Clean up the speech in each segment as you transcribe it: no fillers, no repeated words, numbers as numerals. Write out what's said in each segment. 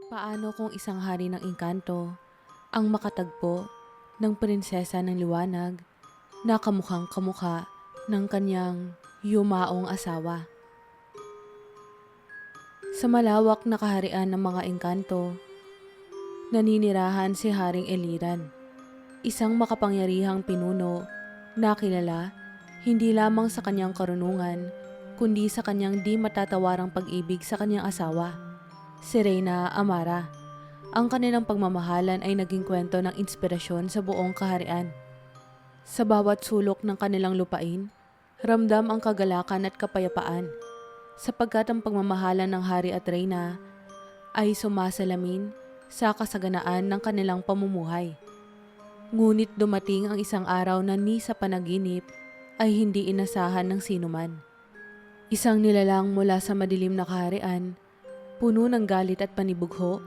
Paano kung isang hari ng engkanto ang makatagpo ng prinsesa ng liwanag na kamukhang kamukha ng kanyang yumaong asawa? Sa malawak na kaharian ng mga engkanto, naninirahan si Haring Eliran, isang makapangyarihang pinuno na kilala hindi lamang sa kanyang karunungan kundi sa kanyang di matatawarang pag-ibig sa kanyang asawa, si Reyna Amara. Ang kanilang pagmamahalan ay naging kwento ng inspirasyon sa buong kaharian. Sa bawat sulok ng kanilang lupain, ramdam ang kagalakan at kapayapaan, sapagkat ang pagmamahalan ng hari at reyna ay sumasalamin sa kasaganaan ng kanilang pamumuhay. Ngunit dumating ang isang araw na ni sa panaginip ay hindi inasahan ng sinuman. Isang nilalang mula sa madilim na kaharian, puno ng galit at panibugho,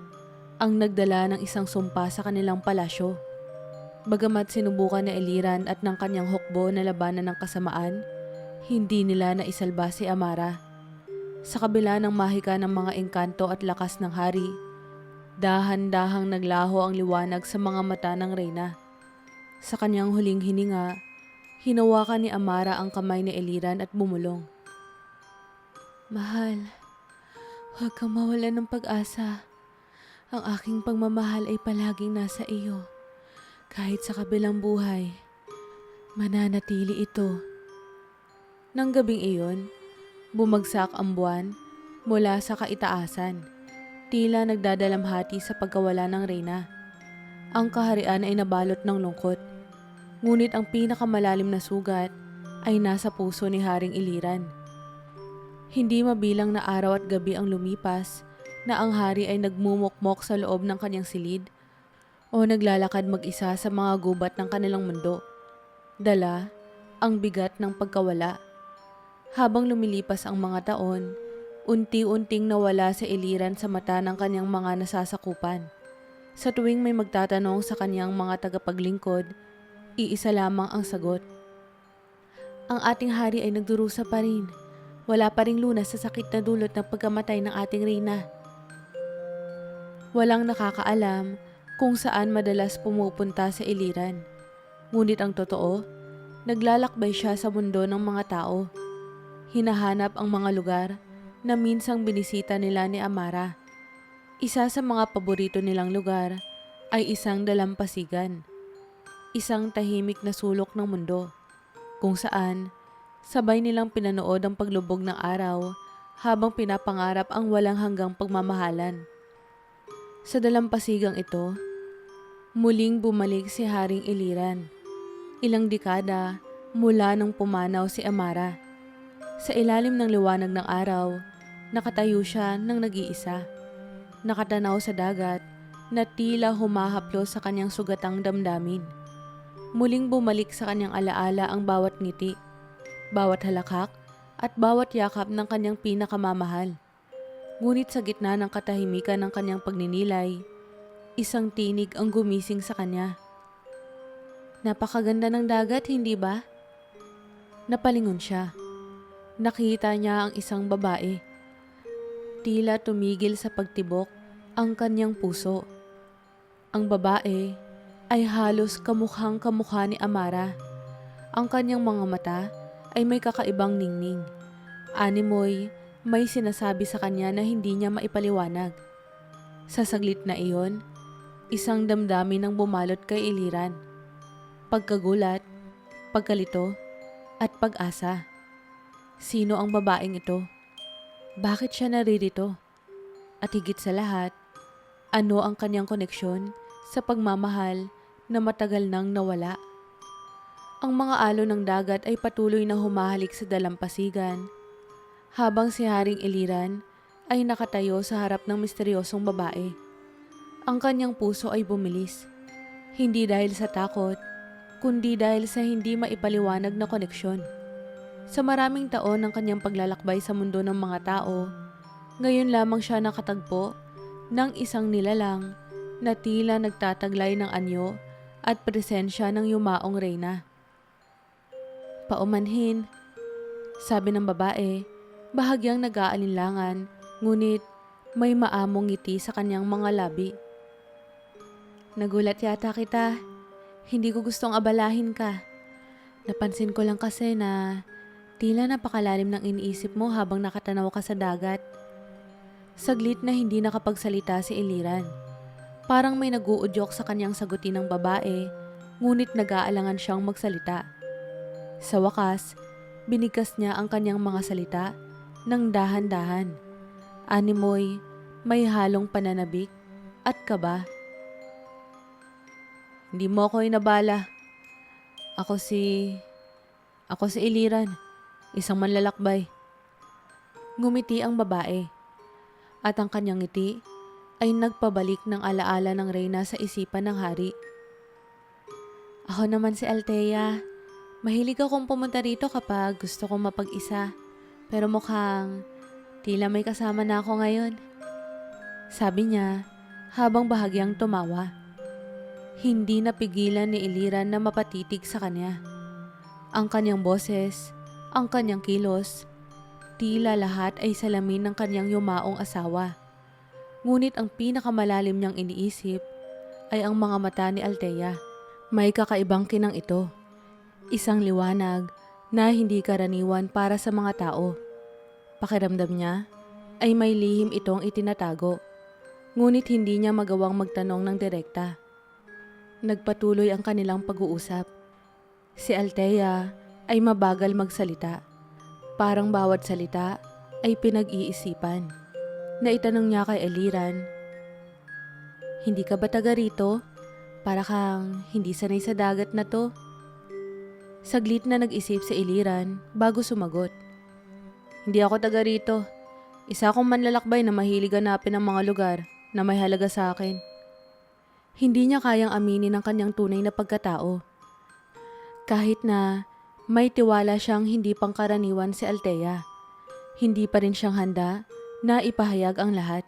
ang nagdala ng isang sumpa sa kanilang palasyo. Bagamat sinubukan ni Eliran at ng kanyang hukbo na labanan ng kasamaan, hindi nila naisalba si Amara. Sa kabila ng mahika ng mga engkanto at lakas ng hari, dahan-dahang naglaho ang liwanag sa mga mata ng reyna. Sa kanyang huling hininga, hinawakan ni Amara ang kamay ni Eliran at bumulong. "Mahal, huwag kang mawalan ng pag-asa. Ang aking pagmamahal ay palaging nasa iyo. Kahit sa kabilang buhay, mananatili ito." Nang gabing iyon, bumagsak ang buwan mula sa kaitaasan, tila nagdadalamhati sa pagkawala ng reyna. Ang kaharian ay nabalot ng lungkot, ngunit ang pinakamalalim na sugat ay nasa puso ni Haring Iliran. Hindi mabilang na araw at gabi ang lumipas na ang hari ay nagmumukmok sa loob ng kanyang silid o naglalakad mag-isa sa mga gubat ng kanilang mundo. Dala ang bigat ng pagkawala. Habang lumilipas ang mga taon, unti-unting nawala sa Iliran sa mata ng kanyang mga nasasakupan. Sa tuwing may magtatanong sa kanyang mga tagapaglingkod, iisa lamang ang sagot. "Ang ating hari ay nagdurusa pa rin. Wala pa ring lunas sa sakit na dulot ng pagkamatay ng ating reyna." Walang nakakaalam kung saan madalas pumupunta sa Iliran. Ngunit ang totoo, naglalakbay siya sa mundo ng mga tao. Hinahanap ang mga lugar na minsang binisita nila ni Amara. Isa sa mga paborito nilang lugar ay isang dalampasigan, isang tahimik na sulok ng mundo, kung saan sabay nilang pinanood ang paglubog ng araw habang pinapangarap ang walang hanggang pagmamahalan. Sa dalampasigang ito, muling bumalik si Haring Iliran, ilang dekada mula nung pumanaw si Amara. Sa ilalim ng liwanag ng araw, nakatayo siya ng nag-iisa, nakatanaw sa dagat na tila humahaplos sa kanyang sugatang damdamin. Muling bumalik sa kanyang alaala ang bawat ngiti, bawat halakhak at bawat yakap ng kanyang pinakamamahal. Ngunit sa gitna ng katahimikan ng kanyang pagninilay, isang tinig ang gumising sa kanya. "Napakaganda ng dagat, hindi ba?" Napalingon siya. Nakita niya ang isang babae. Tila tumigil sa pagtibok ang kanyang puso. Ang babae ay halos kamukhang kamukha ni Amara. Ang kanyang mga mata ay may kakaibang ningning. Animoy may sinasabi sa kanya na hindi niya maipaliwanag. Sa saglit na iyon, isang damdamin ang bumalot kay Iliran. Pagkagulat, pagkalito, at pag-asa. Sino ang babaeng ito? Bakit siya naririto? At higit sa lahat, ano ang kanyang koneksyon sa pagmamahal na matagal nang nawala? Ang mga alon ng dagat ay patuloy na humahalik sa dalampasigan, habang si Haring Iliran ay nakatayo sa harap ng misteryosong babae. Ang kanyang puso ay bumilis, hindi dahil sa takot, kundi dahil sa hindi maipaliwanag na koneksyon. Sa maraming taon ng kanyang paglalakbay sa mundo ng mga tao, ngayon lamang siya nakatagpo ng isang nilalang na tila nagtataglay ng anyo at presensya ng yumaong reyna. "Paumanhin," sabi ng babae, bahagyang nag-aalinlangan, ngunit May maamong ngiti sa kanyang mga labi. Nagulat yata kita. Hindi ko gustong abalahin ka. Napansin ko lang kasi na tila napakalalim ng iniisip mo habang nakatanaw ka sa dagat. Saglit na hindi nakapagsalita si Iliran. Parang may nag-uudyok sa kanyang sagutin ng babae, ngunit nag-aalangan siyang magsalita. Sa wakas, binigkas niya ang kanyang mga salita ng dahan-dahan. Animoy, may halong pananabik at kaba. Hindi mo ako inabala. Ako si Iliran, isang manlalakbay. Ngumiti ang babae, at ang kanyang ngiti ay nagpabalik ng alaala ng reyna sa isipan ng hari. Ako naman si Althea. Mahilig akong pumunta rito kapag gusto kong mapag-isa. Pero mukhang tila may kasama na ako ngayon. Sabi niya habang bahagyang tumawa. Hindi napigilan ni Iliran na mapatitig sa kanya. Ang kanyang boses, ang kanyang kilos, tila lahat ay salamin ng kanyang yumaong asawa. Ngunit ang pinakamalalim niyang iniisip ay ang mga mata ni Althea. May kakaibang kinang ito. Isang liwanag na hindi karaniwan para sa mga tao. Pakiramdam niya ay may lihim itong itinatago. Ngunit hindi niya magawang magtanong ng direkta. Nagpatuloy ang kanilang pag-uusap. Si Althea ay mabagal magsalita. Parang bawat salita ay pinag-iisipan. Naitanong niya kay Iliran, "Hindi ka ba taga rito? Para kang hindi sanay sa dagat na to." Saglit na nag-isip si Iliran bago sumagot. "Hindi ako taga rito. Isa akong manlalakbay na mahilig hanapin ang mga lugar na may halaga sa akin." Hindi niya kayang aminin ang kanyang tunay na pagkatao. Kahit na may tiwala siyang hindi pangkaraniwan si Althea, hindi pa rin siyang handa na ipahayag ang lahat.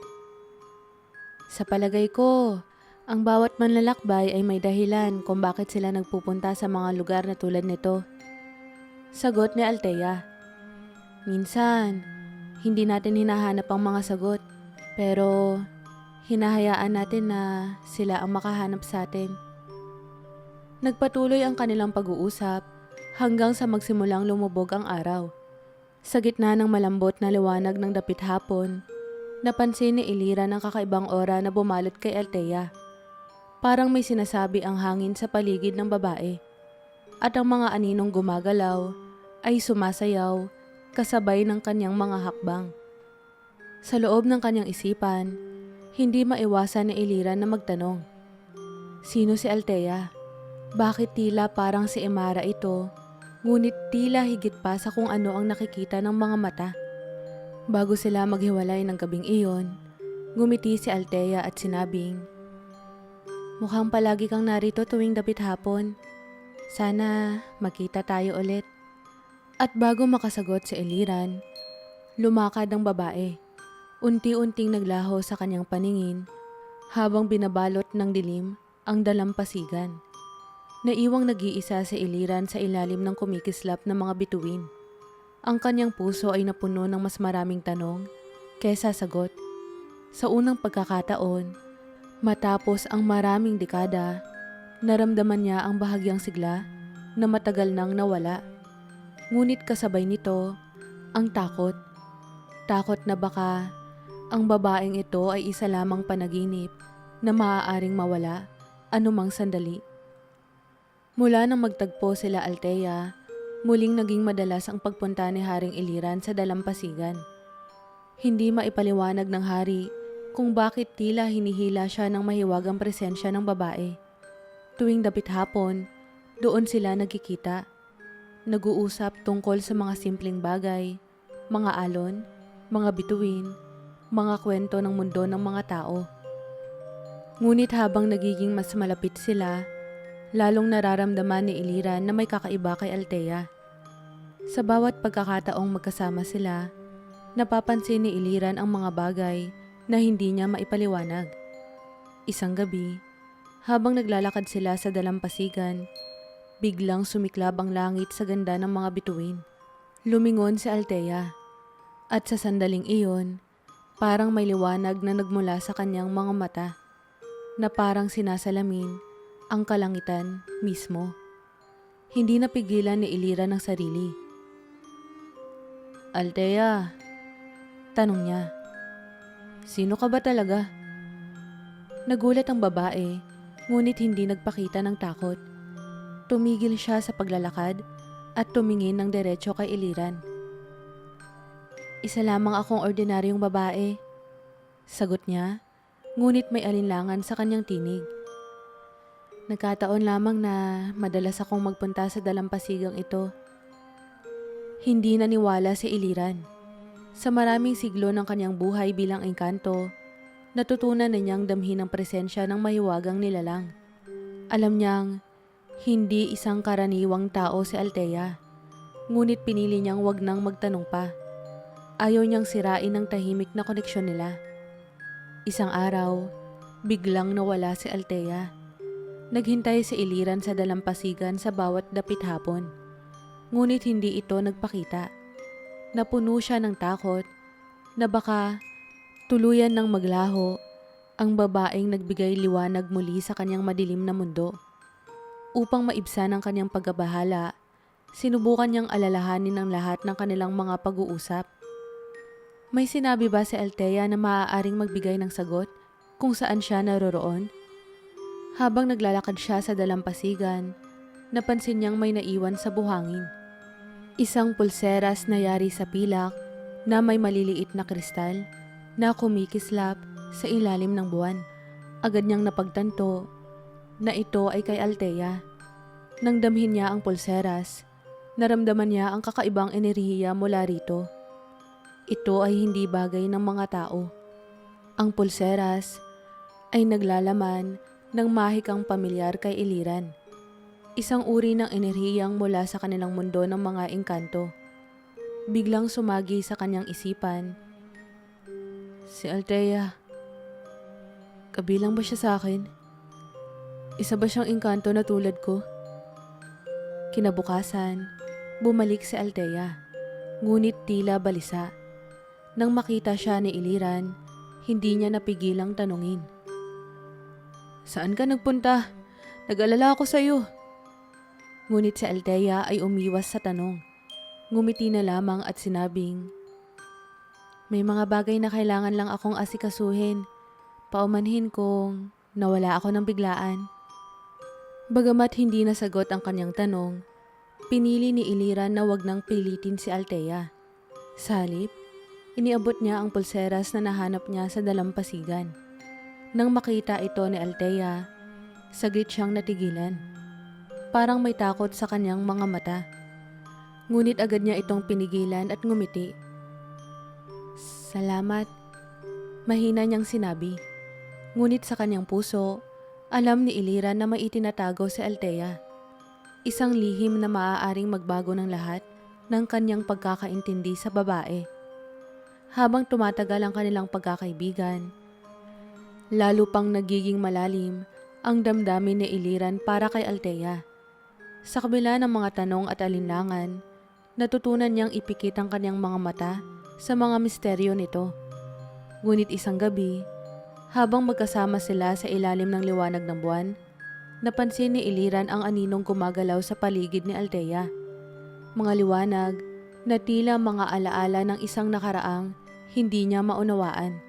Sa palagay ko, ang bawat manlalakbay ay may dahilan kung bakit sila nagpupunta sa mga lugar na tulad nito. Sagot ni Althea. Minsan, hindi natin hinahanap ang mga sagot, pero hinahayaan natin na sila ang makahanap sa atin. Nagpatuloy ang kanilang pag-uusap hanggang sa magsimulang lumubog ang araw. Sa gitna ng malambot na liwanag ng dapit hapon, napansin ni Iliran ang kakaibang aura na bumalot kay Althea. Parang may sinasabi ang hangin sa paligid ng babae, at ang mga aninong gumagalaw ay sumasayaw kasabay ng kanyang mga hakbang. Sa loob ng kanyang isipan, hindi maiwasan ni Iliran na magtanong. Sino si Althea? Bakit tila parang si Emara ito, ngunit tila higit pa sa kung ano ang nakikita ng mga mata? Bago sila maghiwalay ng gabing iyon, ngumiti si Althea at sinabing, "Mukhang palagi kang narito tuwing dapit hapon. Sana makita tayo ulit." At bago makasagot si Iliran, lumakad ang babae. Unti-unting naglaho sa kanyang paningin habang binabalot ng dilim ang dalampasigan. Naiwang nag-iisa si Iliran sa ilalim ng kumikislap na mga bituin. Ang kanyang puso ay napuno ng mas maraming tanong kaysa sagot. Sa unang pagkakataon, matapos ang maraming dekada, naramdaman niya ang bahagyang sigla na matagal nang nawala. Ngunit kasabay nito, ang takot. Takot na baka ang babaeng ito ay isa lamang panaginip na maaaring mawala anumang sandali. Mula nang magtagpo sila Althea, muling naging madalas ang pagpunta ni Haring Iliran sa dalampasigan. Hindi maipaliwanag ng hari kung bakit tila hinihila siya ng mahiwagang presensya ng babae. Tuwing dapit hapon, doon sila nagkikita. Nag-uusap tungkol sa mga simpleng bagay, mga alon, mga bituin, mga kwento ng mundo ng mga tao. Ngunit habang nagiging mas malapit sila, lalong nararamdaman ni Iliran na may kakaiba kay Althea. Sa bawat pagkakataong magkasama sila, napapansin ni Iliran ang mga bagay na hindi niya maipaliwanag. Isang gabi, habang naglalakad sila sa dalampasigan, biglang sumiklab ang langit sa ganda ng mga bituin. Lumingon si Althea, at sa sandaling iyon, Parang may liwanag na nagmula sa kanyang mga mata na parang sinasalamin ang kalangitan mismo. Hindi napigilan ni Iliran ang sarili. Althea, tanong niya. Sino ka ba talaga? Nagulat ang babae, ngunit hindi nagpakita ng takot. Tumigil siya sa paglalakad at tumingin ng diretso kay Iliran. Isa lamang akong ordinaryong babae, sagot niya, ngunit may alinlangan sa kanyang tinig. Nagkataon lamang na madalas akong magpunta sa dalampasigang ito. Hindi naniwala si Iliran. Sa maraming siglo ng kanyang buhay bilang engkanto, natutunan na niyang damhin ang presensya ng mahiwagang nilalang. Alam niyang hindi isang karaniwang tao si Althea, ngunit pinili niyang wag nang magtanong pa. Ayaw niyang sirain ang tahimik na koneksyon nila. Isang araw, biglang nawala si Althea. Naghintay si Iliran sa dalampasigan sa bawat dapit hapon. Ngunit hindi ito nagpakita. Napuno siya ng takot na baka tuluyan ng maglaho ang babaeng nagbigay liwanag muli sa kanyang madilim na mundo. Upang maibsan ang kanyang pagkabahala, sinubukan niyang alalahanin ang lahat ng kanilang mga pag-uusap. May sinabi ba si Althea na maaaring magbigay ng sagot kung saan siya naroroon? Habang naglalakad siya sa dalampasigan, napansin niyang may naiwan sa buhangin. Isang pulseras na yari sa pilak na may maliliit na kristal na kumikislap sa ilalim ng buwan. Agad niyang napagtanto na ito ay kay Althea. Nang damhin niya ang pulseras, naramdaman niya ang kakaibang enerhiya mula rito. Ito ay hindi bagay ng mga tao. Ang pulseras ay naglalaman ng mahikang pamilyar kay Iliran. Isang uri ng enerhiyang mula sa kanilang mundo ng mga engkanto. Biglang sumagi sa kanyang isipan. Si Althea, kabilang ba siya sa akin? Isa ba siyang engkanto na tulad ko? Kinabukasan, bumalik si Althea, ngunit tila balisa. Nang makita siya ni Iliran, hindi niya napigilang tanungin. Saan ka nagpunta? Nag-alala ako sa iyo. Ngunit si Althea ay umiwas sa tanong. Ngumiti na lamang at sinabing, may mga bagay na kailangan lang akong asikasuhin. Paumanhin kong nawala ako ng biglaan. Bagamat hindi nasagot ang kanyang tanong, pinili ni Iliran na wag nang pilitin si Althea. Sa halip, iniabot niya ang pulseras na nahanap niya sa dalampasigan. Nang makita ito ni Althea, saglit siyang natigilan. Parang may takot sa kanyang mga mata. Ngunit agad niya itong pinigilan at ngumiti. Salamat, mahina niyang sinabi. Ngunit sa kanyang puso, alam ni Iliran na may itinatago si Althea. Isang lihim na maaaring magbago ng lahat ng kanyang pagkakaintindi sa babae. Habang tumatagal ang kanilang pagkakaibigan, lalo pang nagiging malalim ang damdamin ni Iliran para kay Althea. Sa kabila ng mga tanong at alinlangan, natutunan niyang ipikit ang kanyang mga mata sa mga misteryo nito. Ngunit isang gabi, habang magkasama sila sa ilalim ng liwanag ng buwan, napansin ni Iliran ang aninong gumagalaw sa paligid ni Althea. Mga liwanag na tila mga alaala ng isang nakaraang hindi niya maunawaan.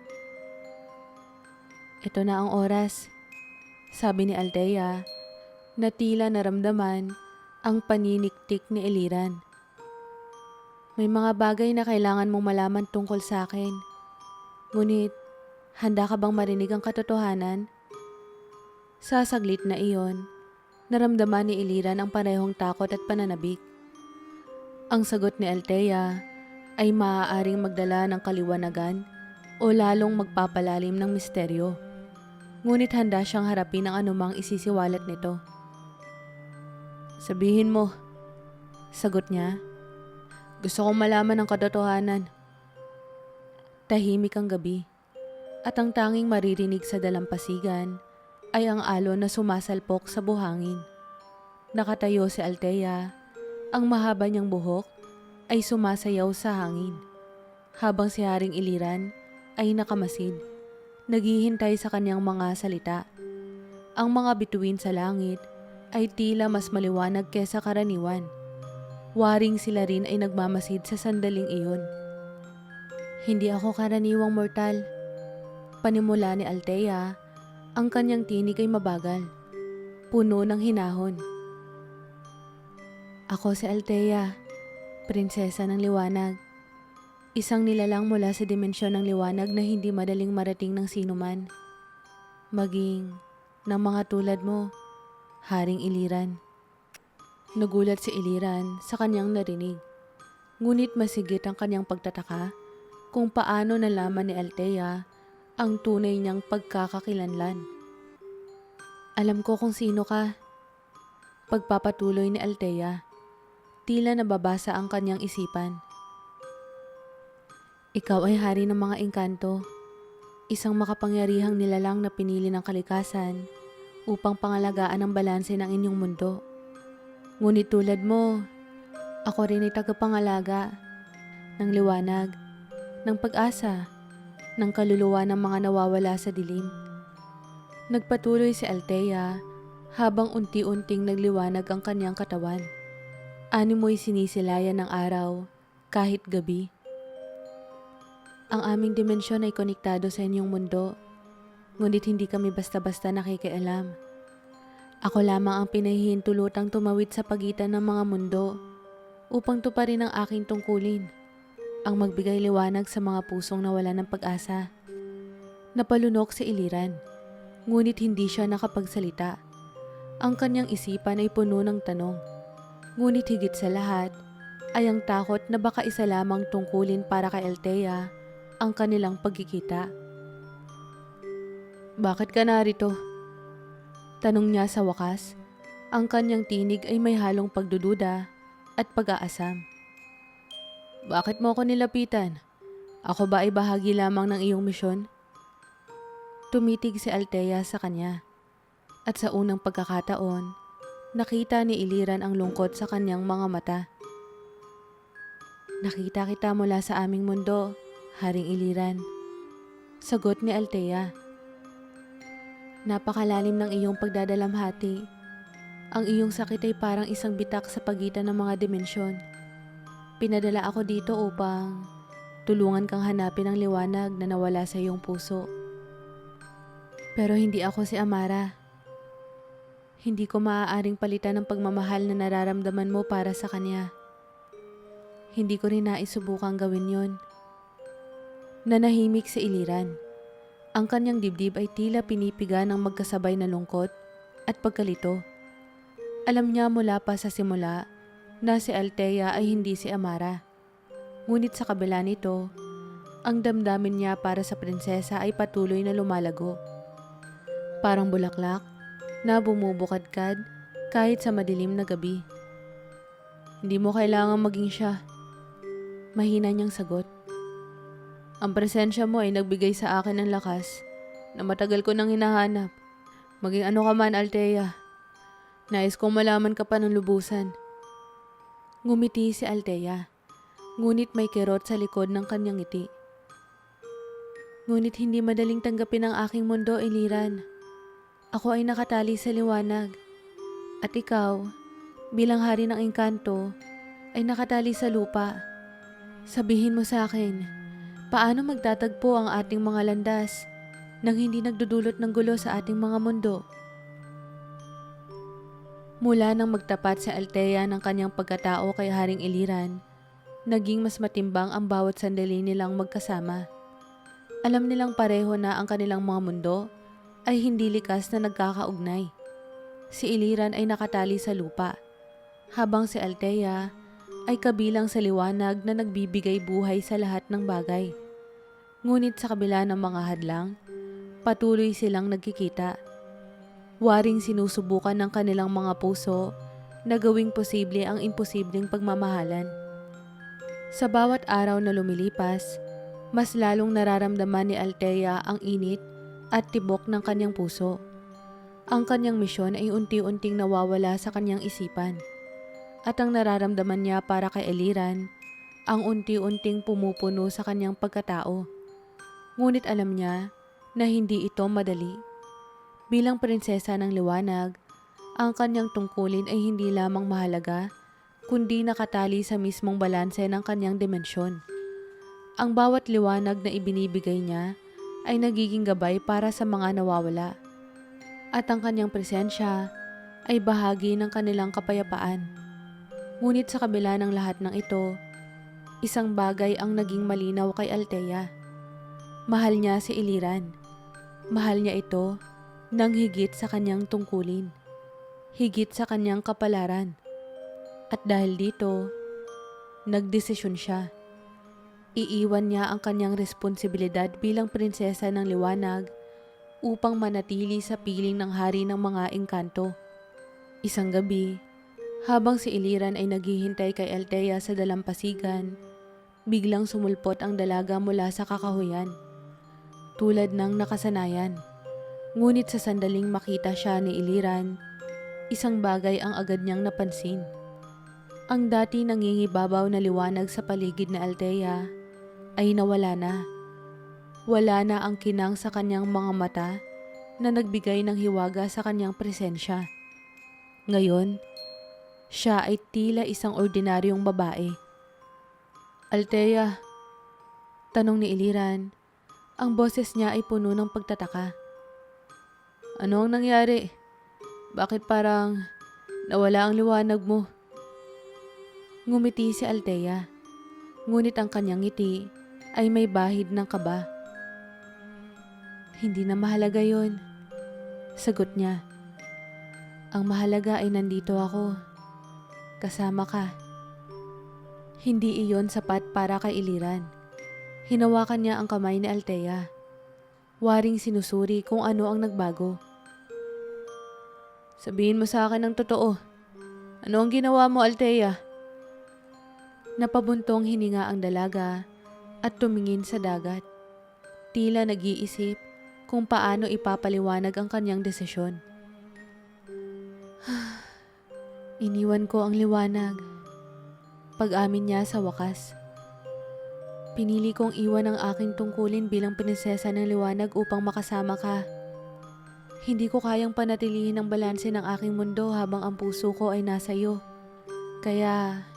Ito na ang oras, sabi ni Althea, na tila naramdaman ang paniniktik ni Iliran. May mga bagay na kailangan mong malaman tungkol sa akin. Ngunit, handa ka bang marinig ang katotohanan? Sa saglit na iyon, naramdaman ni Iliran ang parehong takot at pananabik. Ang sagot ni Althea ay maaaring magdala ng kaliwanagan o lalong magpapalalim ng misteryo. Ngunit handa siyang harapin ang anumang isisiwalat nito. Sabihin mo, sagot niya. Gusto kong malaman ang katotohanan. Tahimik ang gabi, at ang tanging maririnig sa dalampasigan ay ang alon na sumasalpok sa buhangin. Nakatayo si Althea, ang mahaba niyang buhok ay sumasayaw sa hangin, habang si Haring Iliran ay nakamasid, naghihintay sa kanyang mga salita. Ang mga bituin sa langit ay tila mas maliwanag kesa karaniwan. Waring sila rin ay nagmamasid sa sandaling iyon. Hindi ako karaniwang mortal. Panimula ni Althea, ang kanyang tinig ay mabagal, puno ng hinahon. Ako si Althea, prinsesa ng liwanag. Isang nilalang mula sa dimensyon ng liwanag na hindi madaling marating ng sinuman. Maging ng mga tulad mo, Haring Iliran. Nagulat si Iliran sa kanyang narinig. Ngunit masigit ang kanyang pagtataka kung paano nalaman ni Althea ang tunay niyang pagkakakilanlan. Alam ko kung sino ka. Pagpapatuloy ni Althea, tila nababasa ang kanyang isipan. Ikaw ay hari ng mga engkanto, isang makapangyarihang nilalang na pinili ng kalikasan upang pangalagaan ang balanse ng inyong mundo. Ngunit tulad mo, ako rin ay tagapangalaga ng liwanag, ng pag-asa, ng kaluluwa ng mga nawawala sa dilim. Nagpatuloy si Althea habang unti-unting nagliwanag ang kanyang katawan. Animoy sinisilayan ng araw kahit gabi. Ang aming dimensyon ay konektado sa inyong mundo, ngunit hindi kami basta-basta nakikialam. Ako lamang ang pinahihintulutang tumawid sa pagitan ng mga mundo upang tuparin ang aking tungkulin, ang magbigay liwanag sa mga pusong nawala ng pag-asa. Napalunok si Iliran, ngunit hindi siya nakapagsalita. Ang kanyang isipan ay puno ng tanong, ngunit higit sa lahat ay ang takot na baka isa lamang tungkulin para kay Althea ang kanilang pagkikita. Bakit ka narito? Tanong niya sa wakas. Ang kanyang tinig ay may halong pagdududa at pag-aasam. Bakit mo ako nilapitan? Ako ba ay bahagi lamang ng iyong misyon? Tumitig si Althea sa kanya. At sa unang pagkakataon, nakita ni Iliran ang lungkot sa kanyang mga mata. Nakita kita mula sa aming mundo, Haring Iliran. Sagot ni Althea. Napakalalim ng iyong pagdadalamhati. Ang iyong sakit ay parang isang bitak sa pagitan ng mga dimensyon. Pinadala ako dito upang tulungan kang hanapin ang liwanag na nawala sa iyong puso. Pero hindi ako si Amara. Hindi ko maaaring palitan ang pagmamahal na nararamdaman mo para sa kanya. Hindi ko rin naisubukang gawin yon. Nanahimik si Iliran. Ang kanyang dibdib ay tila pinipiga ng magkasabay na lungkot at pagkalito. Alam niya mula pa sa simula na si Althea ay hindi si Amara. Ngunit sa kabila nito, ang damdamin niya para sa prinsesa ay patuloy na lumalago. Parang bulaklak na bumubukadkad kahit sa madilim na gabi. Hindi mo kailangang maging siya. Mahina niyang sagot. Ang presensya mo ay nagbigay sa akin ng lakas na matagal ko nang hinahanap. Maging ano ka man, Althea. Nais kong malaman ka pa ng lubusan. Ngumiti si Althea, ngunit may kirot sa likod ng kanyang ngiti. Ngunit hindi madaling tanggapin ang aking mundo, Iliran. Ako ay nakatali sa liwanag. At ikaw, bilang hari ng engkanto, ay nakatali sa lupa. Sabihin mo sa akin, paano magtatagpo ang ating mga landas nang hindi nagdudulot ng gulo sa ating mga mundo? Mula nang magtapat si Althea ng kanyang pagkatao kay Haring Iliran, naging mas matimbang ang bawat sandali nilang magkasama. Alam nilang pareho na ang kanilang mga mundo ay hindi likas na nagkakaugnay. Si Iliran ay nakatali sa lupa, habang si Althea ay kabilang sa liwanag na nagbibigay buhay sa lahat ng bagay. Ngunit sa kabila ng mga hadlang, patuloy silang nagkikita. Waring sinusubukan ng kanilang mga puso na gawing posible ang imposibleng pagmamahalan. Sa bawat araw na lumilipas, mas lalong nararamdaman ni Althea ang init at tibok ng kanyang puso. Ang kanyang misyon ay unti-unting nawawala sa kanyang isipan. At ang nararamdaman niya para kay Iliran ang unti-unting pumupuno sa kanyang pagkatao. Ngunit alam niya na hindi ito madali. Bilang prinsesa ng liwanag, ang kanyang tungkulin ay hindi lamang mahalaga, kundi nakatali sa mismong balanse ng kanyang dimensyon. Ang bawat liwanag na ibinibigay niya ay nagiging gabay para sa mga nawawala. At ang kanyang presensya ay bahagi ng kanilang kapayapaan. Ngunit sa kabila ng lahat ng ito, isang bagay ang naging malinaw kay Althea. Mahal niya si Iliran. Mahal niya ito nang higit sa kanyang tungkulin. Higit sa kanyang kapalaran. At dahil dito, nagdesisyon siya. Iiwan niya ang kanyang responsibilidad bilang prinsesa ng liwanag upang manatili sa piling ng hari ng mga engkanto. Isang gabi, habang si Iliran ay naghihintay kay Althea sa dalampasigan, biglang sumulpot ang dalaga mula sa kakahuyan. Tulad ng nakasanayan. Ngunit sa sandaling makita siya ni Iliran, isang bagay ang agad niyang napansin. Ang dati nangingibabaw na liwanag sa paligid ni Althea ay nawala na. Wala na ang kinang sa kanyang mga mata na nagbigay ng hiwaga sa kanyang presensya. Ngayon, siya ay tila isang ordinaryong babae. "Althea," tanong ni Iliran. Ang boses niya ay puno ng pagtataka. "Ano ang nangyari? Bakit parang nawala ang liwanag mo?" Ngumiti si Althea, ngunit ang kanyang ngiti ay may bahid ng kaba. "Hindi na mahalaga yon," sagot niya. "Ang mahalaga ay nandito ako. Kasama ka." Hindi iyon sapat para kay Iliran. Hinawakan niya ang kamay ni Althea. Waring sinusuri kung ano ang nagbago. "Sabihin mo sa akin ang totoo. Ano ang ginawa mo, Althea?" Napabuntong hininga ang dalaga at tumingin sa dagat. Tila nag-iisip kung paano ipapaliwanag ang kanyang desisyon. "Iniwan ko ang liwanag." Pag-amin niya sa wakas. "Pinili kong iwan ang aking tungkulin bilang prinsesa ng liwanag upang makasama ka. Hindi ko kayang panatilihin ang balanse ng aking mundo habang ang puso ko ay nasa iyo. Kaya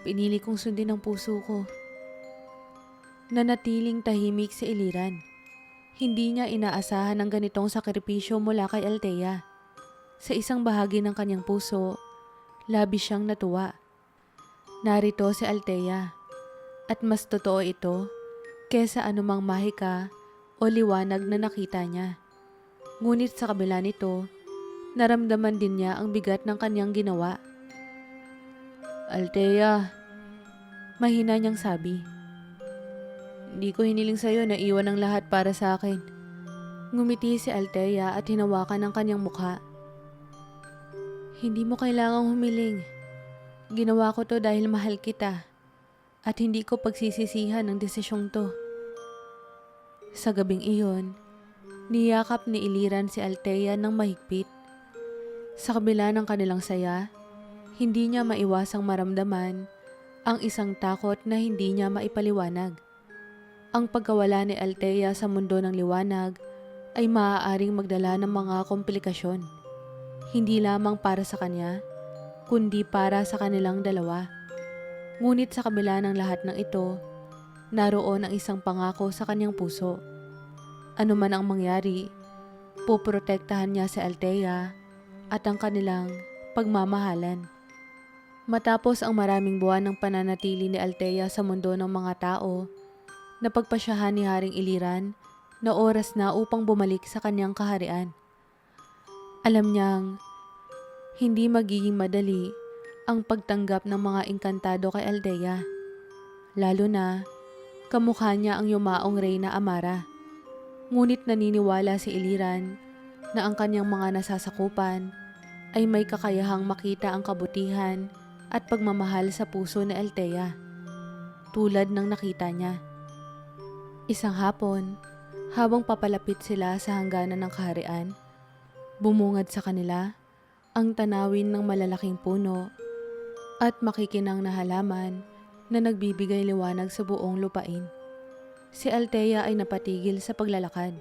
pinili kong sundin ang puso ko." Nanatiling tahimik si Iliran. Hindi niya inaasahan ang ganitong sakripisyo mula kay Althea. Sa isang bahagi ng kanyang puso, labis siyang natuwa. Narito si Althea, at mas totoo ito kesa anumang mahika o liwanag na nakita niya. Ngunit sa kabila nito, naramdaman din niya ang bigat ng kanyang ginawa. "Althea," mahina niyang sabi. "Hindi ko hiniling sa iyo na iwan ang lahat para sa akin." Ngumiti si Althea at hinawakan ang kanyang mukha. "Hindi mo kailangang humiling. Ginawa ko to dahil mahal kita at hindi ko pagsisisihan ang desisyong to." Sa gabing iyon, niyakap ni Iliran si Althea ng mahigpit. Sa kabila ng kanilang saya, hindi niya maiwasang maramdaman ang isang takot na hindi niya maipaliwanag. Ang pagkawala ni Althea sa mundo ng liwanag ay maaaring magdala ng mga komplikasyon. Hindi lamang para sa kanya, kundi para sa kanilang dalawa. Ngunit sa kabila ng lahat ng ito, naroon ang isang pangako sa kanyang puso. Ano man ang mangyari, poprotektahan niya si Althea at ang kanilang pagmamahalan. Matapos ang maraming buwan ng pananatili ni Althea sa mundo ng mga tao, napagpasyahan ni Haring Iliran na oras na upang bumalik sa kanyang kaharian. Alam niyang hindi magiging madali ang pagtanggap ng mga engkantado kay Althea, lalo na kamukha niya ang yumaong Reyna Amara. Ngunit naniniwala si Iliran na ang kanyang mga nasasakupan ay may kakayahang makita ang kabutihan at pagmamahal sa puso ni Althea, tulad ng nakita niya. Isang hapon, habang papalapit sila sa hangganan ng kaharian, bumungad sa kanila ang tanawin ng malalaking puno at makikinang na halaman na nagbibigay liwanag sa buong lupain. Si Althea ay napatigil sa paglalakad.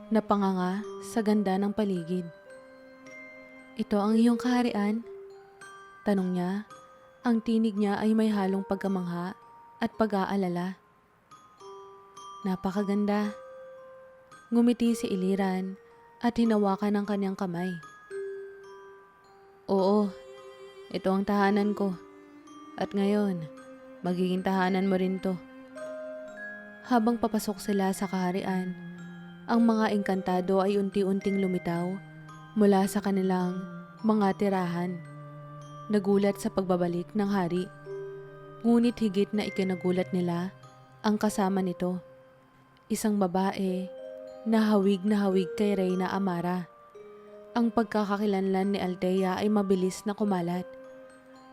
Napanganga sa ganda ng paligid. "Ito ang iyong kaharian?" Tanong niya. Ang tinig niya ay may halong pagkamangha at pag-aalala. "Napakaganda." Ngumiti si Iliran at hinawakan ang kanyang kamay. "Oo, ito ang tahanan ko. At ngayon, magiging tahanan mo rin to." Habang papasok sila sa kaharian, ang mga engkantado ay unti-unting lumitaw mula sa kanilang mga tirahan. Nagulat sa pagbabalik ng hari. Ngunit higit na ikinagulat nila ang kasama nito. Isang babae na hawig kay Reyna Amara. Ang pagkakakilanlan ni Althea ay mabilis na kumalat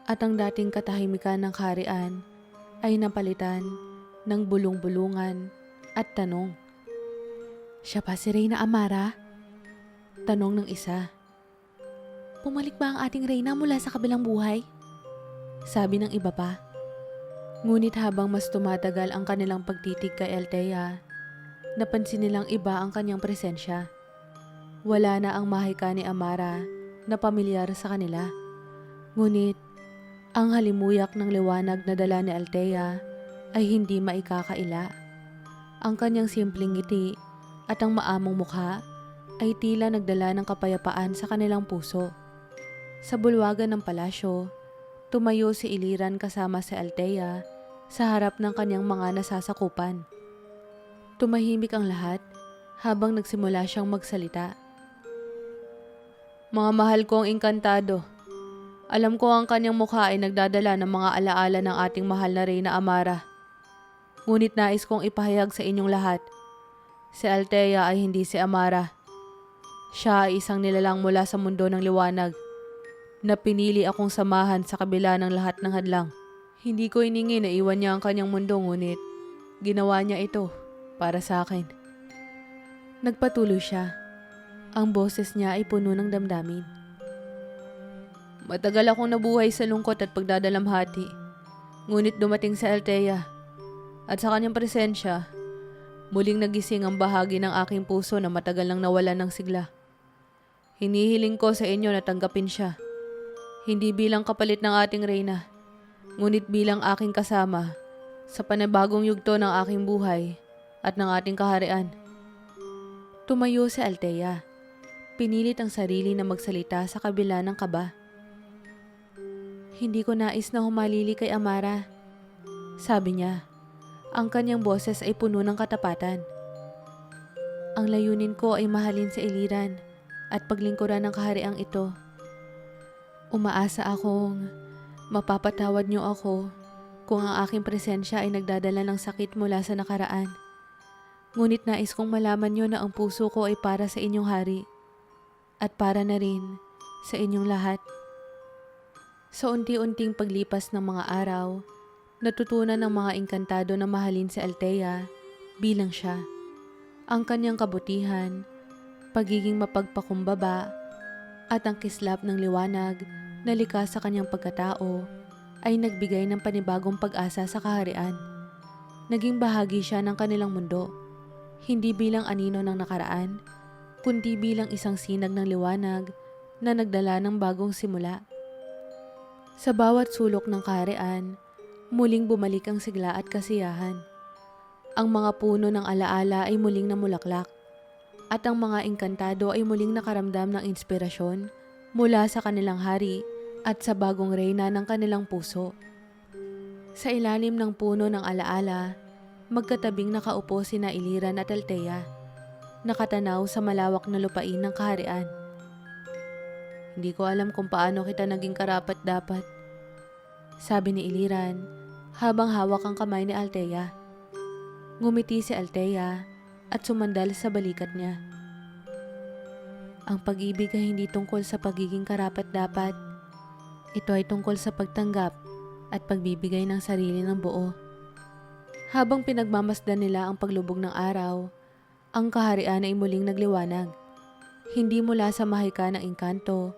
at ang dating katahimikan ng kaharian ay napalitan ng bulong-bulungan at tanong. "Siya ba si Reyna Amara?" Tanong ng isa. "Pumalik ba ang ating Reyna mula sa kabilang buhay?" Sabi ng iba pa. Ngunit habang mas tumatagal ang kanilang pagtitig kay Althea, napansin nilang iba ang kanyang presensya. Wala na ang mahika ni Amara na pamilyar sa kanila. Ngunit ang halimuyak ng liwanag na dala ni Althea ay hindi maikakaila. Ang kanyang simpleng ngiti at ang maamong mukha ay tila nagdala ng kapayapaan sa kanilang puso. Sa bulwagan ng palasyo, tumayo si Iliran kasama si Althea sa harap ng kanyang mga nasasakupan. Tumahimik ang lahat habang nagsimula siyang magsalita. "Mga mahal kong engkantado, alam ko ang kanyang mukha ay nagdadala ng mga alaala ng ating mahal na Reyna Amara. Ngunit nais kong ipahayag sa inyong lahat, si Althea ay hindi si Amara. Siya ay isang nilalang mula sa mundo ng liwanag na pinili akong samahan sa kabila ng lahat ng hadlang. Hindi ko iningi na iwan niya ang kanyang mundo, ngunit ginawa niya ito para sa akin." Nagpatuloy siya. Ang boses niya ay puno ng damdamin. "Matagal akong nabuhay sa lungkot at pagdadalamhati. Ngunit dumating si Althea at sa kanyang presensya, muling nagising ang bahagi ng aking puso na matagal nang nawalan ng sigla. Hinihiling ko sa inyo na tanggapin siya. Hindi bilang kapalit ng ating Reyna, ngunit bilang aking kasama sa panibagong yugto ng aking buhay at ng ating kaharian." Tumayo si Althea. Pinilit ang sarili na magsalita sa kabila ng kaba. "Hindi ko nais na humalili kay Amara," sabi niya. Ang kanyang boses ay puno ng katapatan. "Ang layunin ko ay mahalin si Iliran at paglingkuran ng kahariang ito. Umaasa akong mapapatawad niyo ako kung ang aking presensya ay nagdadala ng sakit mula sa nakaraan. Ngunit nais kong malaman niyo na ang puso ko ay para sa inyong hari at para na rin sa inyong lahat." Sa unti-unting paglipas ng mga araw, natutunan ng mga engkantado na mahalin si Althea bilang siya. Ang kanyang kabutihan, pagiging mapagpakumbaba, at ang kislap ng liwanag na likas sa kanyang pagkatao ay nagbigay ng panibagong pag-asa sa kaharian. Naging bahagi siya ng kanilang mundo, hindi bilang anino ng nakaraan, kundi bilang isang sinag ng liwanag na nagdala ng bagong simula. Sa bawat sulok ng kaharian, muling bumalik ang sigla at kasiyahan. Ang mga puno ng alaala ay muling namulaklak, at ang mga engkantado ay muling nakaramdam ng inspirasyon mula sa kanilang hari at sa bagong reyna ng kanilang puso. Sa ilalim ng puno ng alaala, magkatabing nakaupo sina Iliran at Althea, nakatanaw sa malawak na lupain ng kaharian. "Hindi ko alam kung paano kita naging karapat-dapat," sabi ni Iliran habang hawak ang kamay ni Althea. Ngumiti si Althea at sumandal sa balikat niya. "Ang pag-ibig ay hindi tungkol sa pagiging karapat-dapat. Ito ay tungkol sa pagtanggap at pagbibigay ng sarili ng buo." Habang pinagmamasdan nila ang paglubog ng araw, ang kaharian ay muling nagliwanag. Hindi mula sa mahika ng engkanto,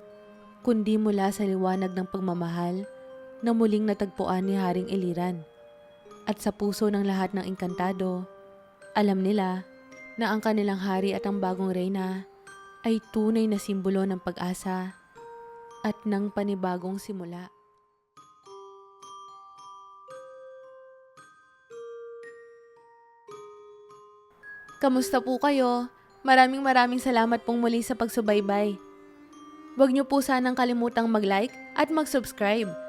kundi mula sa liwanag ng pagmamahal na muling natagpuan ni Haring Iliran. At sa puso ng lahat ng engkantado, Alam nila na ang kanilang hari at ang bagong reyna ay tunay na simbolo ng pag-asa at ng panibagong simula. Kamusta po kayo? Maraming salamat pong muli sa pagsubaybay. Huwag niyo po sanang kalimutang mag-like at mag-subscribe